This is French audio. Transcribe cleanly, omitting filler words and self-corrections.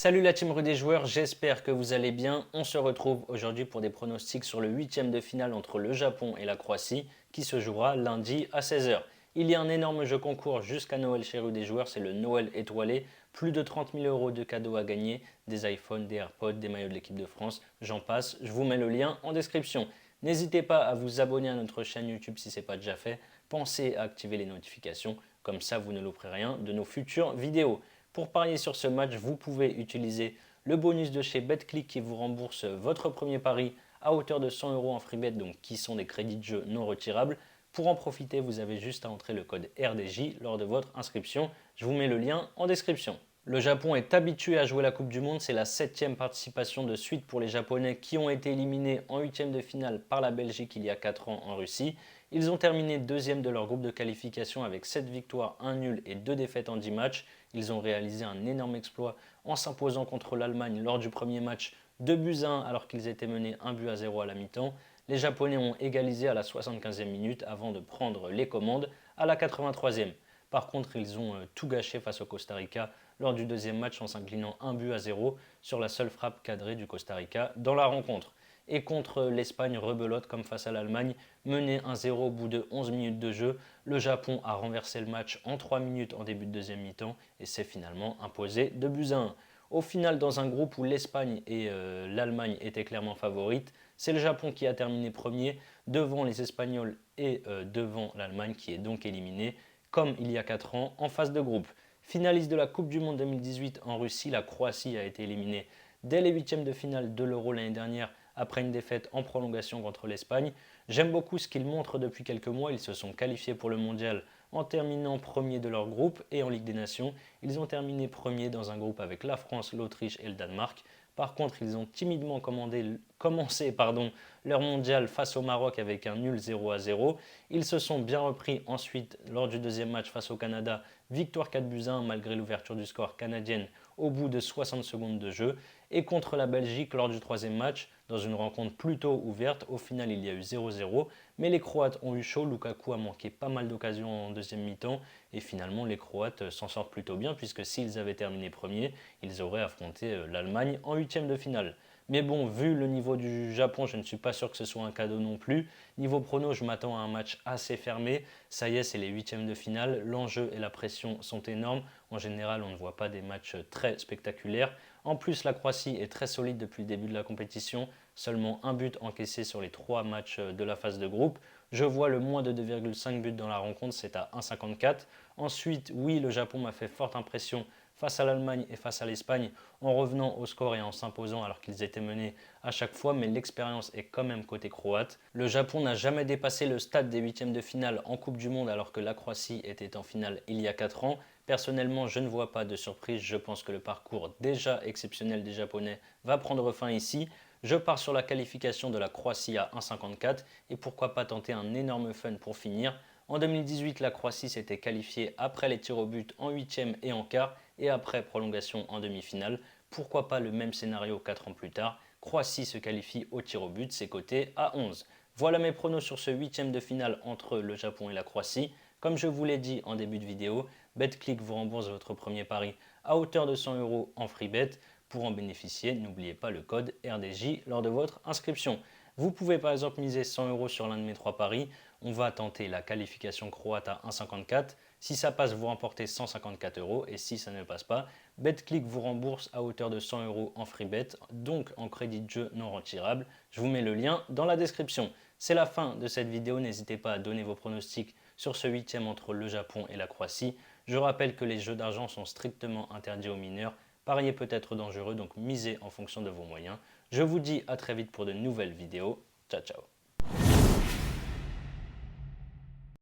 Salut la team rue des joueurs, j'espère que vous allez bien. On se retrouve aujourd'hui pour des pronostics sur le huitième de finale entre le Japon et la Croatie qui se jouera lundi à 16 h. Il y a un énorme jeu concours jusqu'à Noël chez rue des joueurs, c'est le Noël étoilé. Plus de 30 000 euros de cadeaux à gagner, des iPhones, des AirPods, des maillots de l'équipe de France, j'en passe. Je vous mets le lien en description. N'hésitez pas à vous abonner à notre chaîne YouTube si ce n'est pas déjà fait. Pensez à activer les notifications, comme ça vous ne louperez rien de nos futures vidéos. Pour parier sur ce match, vous pouvez utiliser le bonus de chez BetClick qui vous rembourse votre premier pari à hauteur de 100 euros en freebet, donc qui sont des crédits de jeu non retirables. Pour en profiter, vous avez juste à entrer le code RDJ lors de votre inscription. Je vous mets le lien en description. Le Japon est habitué à jouer la Coupe du Monde, c'est la 7e participation de suite pour les Japonais qui ont été éliminés en 8e de finale par la Belgique il y a 4 ans en Russie. Ils ont terminé deuxième de leur groupe de qualification avec 7 victoires, 1 nul et 2 défaites en 10 matchs. Ils ont réalisé un énorme exploit en s'imposant contre l'Allemagne lors du premier match 2 buts à 1 alors qu'ils étaient menés 1 but à 0 à la mi-temps. Les Japonais ont égalisé à la 75e minute avant de prendre les commandes à la 83e. Par contre, ils ont tout gâché face au Costa Rica lors du deuxième match en s'inclinant 1 but à 0 sur la seule frappe cadrée du Costa Rica dans la rencontre. Et contre l'Espagne, rebelote comme face à l'Allemagne, mené 1-0 au bout de 11 minutes de jeu, le Japon a renversé le match en 3 minutes en début de deuxième mi-temps et s'est finalement imposé 2 buts à 1. Au final, dans un groupe où l'Espagne et l'Allemagne étaient clairement favorites, c'est le Japon qui a terminé premier devant les Espagnols et devant l'Allemagne qui est donc éliminée, comme il y a 4 ans, en phase de groupe. Finaliste de la Coupe du Monde 2018 en Russie, la Croatie a été éliminée dès les huitièmes de finale de l'Euro l'année dernière après une défaite en prolongation contre l'Espagne. J'aime beaucoup ce qu'ils montrent depuis quelques mois. Ils se sont qualifiés pour le mondial en terminant premier de leur groupe et en Ligue des Nations. Ils ont terminé premier dans un groupe avec la France, l'Autriche et le Danemark. Par contre, ils ont timidement commencé leur mondial face au Maroc avec un nul 0-0. Ils se sont bien repris ensuite lors du deuxième match face au Canada. Victoire 4 buts à 1 malgré l'ouverture du score canadienne au bout de 60 secondes de jeu. Et contre la Belgique lors du troisième match, dans une rencontre plutôt ouverte, au final il y a eu 0-0. Mais les Croates ont eu chaud, Lukaku a manqué pas mal d'occasions en deuxième mi-temps. Et finalement les Croates s'en sortent plutôt bien puisque s'ils avaient terminé premier, ils auraient affronté l'Allemagne en huitième de finale. Mais bon, vu le niveau du Japon, je ne suis pas sûr que ce soit un cadeau non plus. Niveau prono, je m'attends à un match assez fermé. Ça y est, c'est les huitièmes de finale. L'enjeu et la pression sont énormes. En général, on ne voit pas des matchs très spectaculaires. En plus, la Croatie est très solide depuis le début de la compétition. Seulement un but encaissé sur les 3 matchs de la phase de groupe. Je vois le moins de 2,5 buts dans la rencontre, c'est à 1,54. Ensuite, oui, le Japon m'a fait forte impression face à l'Allemagne et face à l'Espagne en revenant au score et en s'imposant alors qu'ils étaient menés à chaque fois, mais l'expérience est quand même côté croate. Le Japon n'a jamais dépassé le stade des huitièmes de finale en Coupe du Monde alors que la Croatie était en finale il y a 4 ans. Personnellement, je ne vois pas de surprise, je pense que le parcours déjà exceptionnel des Japonais va prendre fin ici. Je pars sur la qualification de la Croatie à 1,54 et pourquoi pas tenter un énorme fun pour finir. En 2018, la Croatie s'était qualifiée après les tirs au but en huitième et en quart et après prolongation en demi-finale. Pourquoi pas le même scénario 4 ans plus tard? Croatie se qualifie au tir au but, c'est coté à 11. Voilà mes pronos sur ce huitième de finale entre le Japon et la Croatie. Comme je vous l'ai dit en début de vidéo, BetClick vous rembourse votre premier pari à hauteur de 100 euros en free bet. Pour en bénéficier, n'oubliez pas le code RDJ lors de votre inscription. Vous pouvez par exemple miser 100 euros sur l'un de mes 3 paris. On va tenter la qualification croate à 1,54. Si ça passe, vous remportez 154 euros et si ça ne passe pas, BetClick vous rembourse à hauteur de 100 euros en free bet, donc en crédit de jeu non retirable. Je vous mets le lien dans la description. C'est la fin de cette vidéo, n'hésitez pas à donner vos pronostics sur ce huitième entre le Japon et la Croatie. Je rappelle que les jeux d'argent sont strictement interdits aux mineurs. Parier peut être dangereux, donc misez en fonction de vos moyens. Je vous dis à très vite pour de nouvelles vidéos. Ciao, ciao.